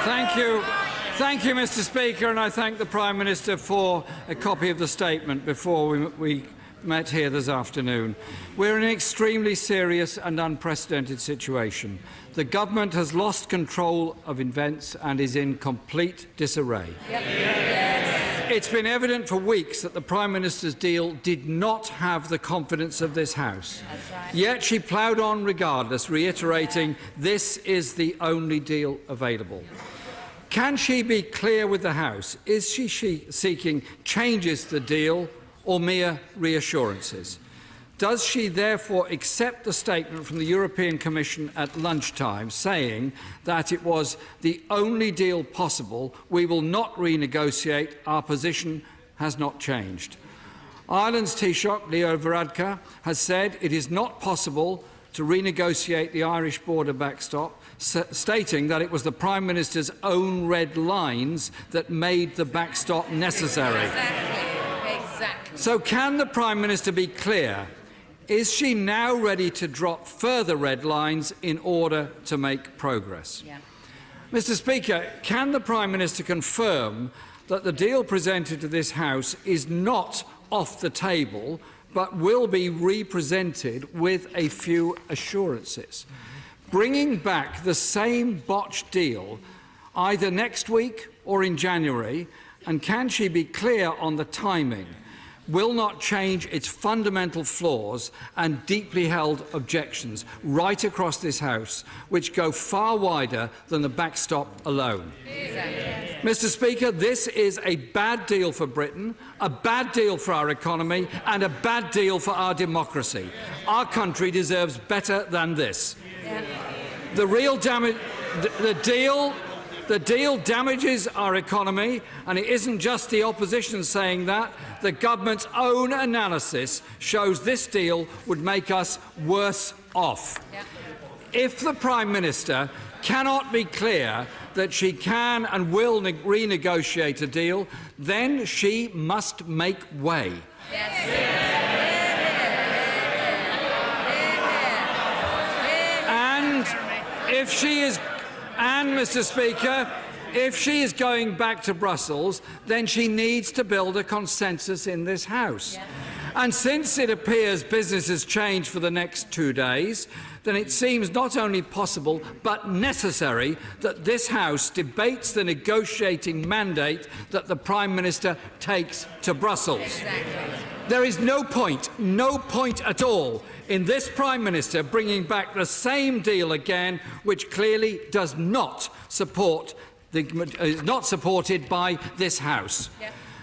Thank you, Mr. Speaker, and I thank the Prime Minister for a copy of the statement before we met here this afternoon. We're in an extremely serious and unprecedented situation. The government has lost control of events and is in complete disarray. It's been evident for weeks that the Prime Minister's deal did not have the confidence of this House. Yet she ploughed on regardless, reiterating this is the only deal available. Can she be clear with the House? Is she seeking changes to the deal or mere reassurances? Does she therefore accept the statement from the European Commission at lunchtime saying that it was the only deal possible, we will not renegotiate, our position has not changed? Ireland's Taoiseach, Leo Varadkar, has said it is not possible to renegotiate the Irish border backstop, stating that it was the Prime Minister's own red lines that made the backstop necessary. Exactly. So can the Prime Minister be clear? Is she now ready to drop further red lines in order to make progress? Mr. Speaker, can the Prime Minister confirm that the deal presented to this House is not off the table but will be represented with a few assurances? Bringing back the same botched deal either next week or in January, and can she be clear on the timing, will not change its fundamental flaws and deeply held objections right across this House, which go far wider than the backstop alone. Mr. Speaker, this is a bad deal for Britain, a bad deal for our economy and a bad deal for our democracy. Our country deserves better than this. The deal damages our economy, and it isn't just the opposition saying that. The government's own analysis shows this deal would make us worse off. If the Prime Minister cannot be clear that she can and will renegotiate a deal, then she must make way. Mr. Speaker, if she is going back to Brussels, then she needs to build a consensus in this House. And since it appears business has changed for the next 2 days, then it seems not only possible but necessary that this House debates the negotiating mandate that the Prime Minister takes to Brussels. There is no point at all in this Prime Minister bringing back the same deal again, which clearly is not supported by this House.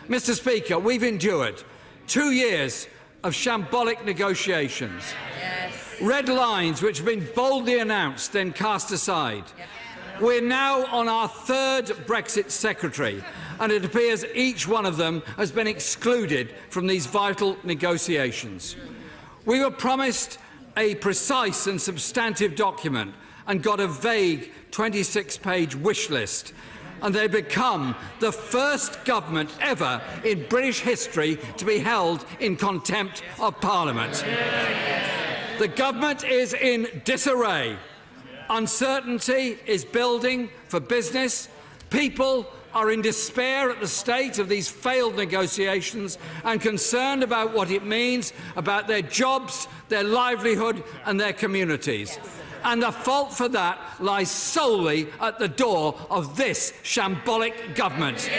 Mr. Speaker, we've endured 2 years of shambolic negotiations, red lines which have been boldly announced then cast aside. We're now on our third Brexit secretary, and it appears each one of them has been excluded from these vital negotiations. We were promised a precise and substantive document and got a vague 26-page wish list, and they become the first government ever in British history to be held in contempt of Parliament. The government is in disarray. Uncertainty is building for business. People are in despair at the state of these failed negotiations and concerned about what it means about their jobs, their livelihood and their communities. And the fault for that lies solely at the door of this shambolic government.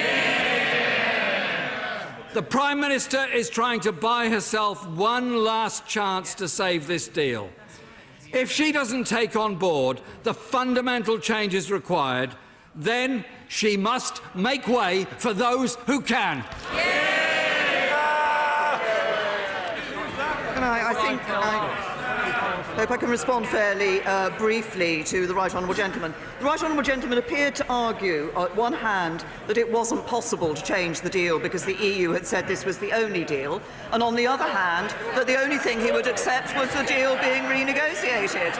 The Prime Minister is trying to buy herself one last chance to save this deal. If she doesn't take on board the fundamental changes required, then she must make way for those who can. I hope I can respond fairly briefly to the Right Honourable Gentleman. The Right Honourable Gentleman appeared to argue, on one hand, that it wasn't possible to change the deal because the EU had said this was the only deal, and on the other hand, that the only thing he would accept was the deal being renegotiated.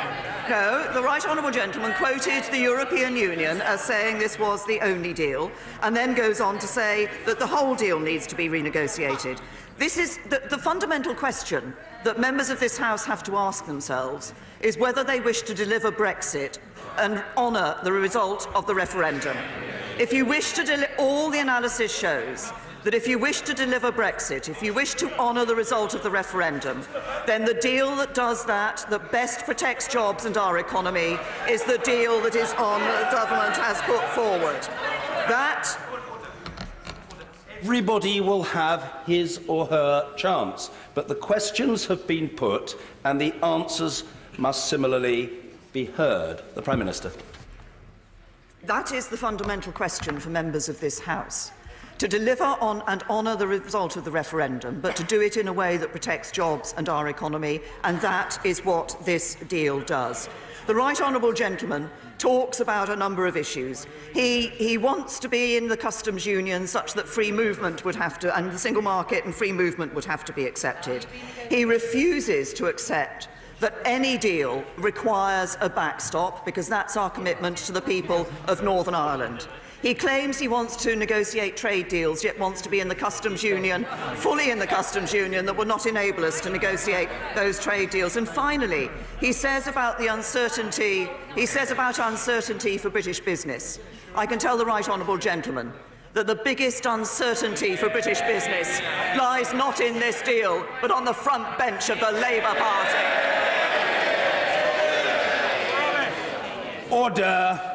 No, the Right Honourable Gentleman quoted the European Union as saying this was the only deal, and then goes on to say that the whole deal needs to be renegotiated. This is the fundamental question that members of this House have to ask themselves is whether they wish to deliver Brexit and honour the result of the referendum. If you wish to all the analysis shows that if you wish to deliver Brexit, if you wish to honour the result of the referendum, then the deal that does that, that best protects jobs and our economy, is the deal that is on the government has put forward. That everybody will have his or her chance, but the questions have been put and the answers must similarly be heard. The Prime Minister. That is the fundamental question for members of this House. To deliver on and honour the result of the referendum, but to do it in a way that protects jobs and our economy, and that is what this deal does. The Right Honourable Gentleman talks about a number of issues. He wants to be in the customs union such that free movement would have to, and the single market and free movement would have to be accepted. He refuses to accept that any deal requires a backstop, because that's our commitment to the people of Northern Ireland. He claims he wants to negotiate trade deals, yet wants to be in the customs union, fully in the customs union, that will not enable us to negotiate those trade deals. And finally, he says about the uncertainty, for British business. I can tell the Right Honourable Gentleman that the biggest uncertainty for British business lies not in this deal, but on the front bench of the Labour Party. Order.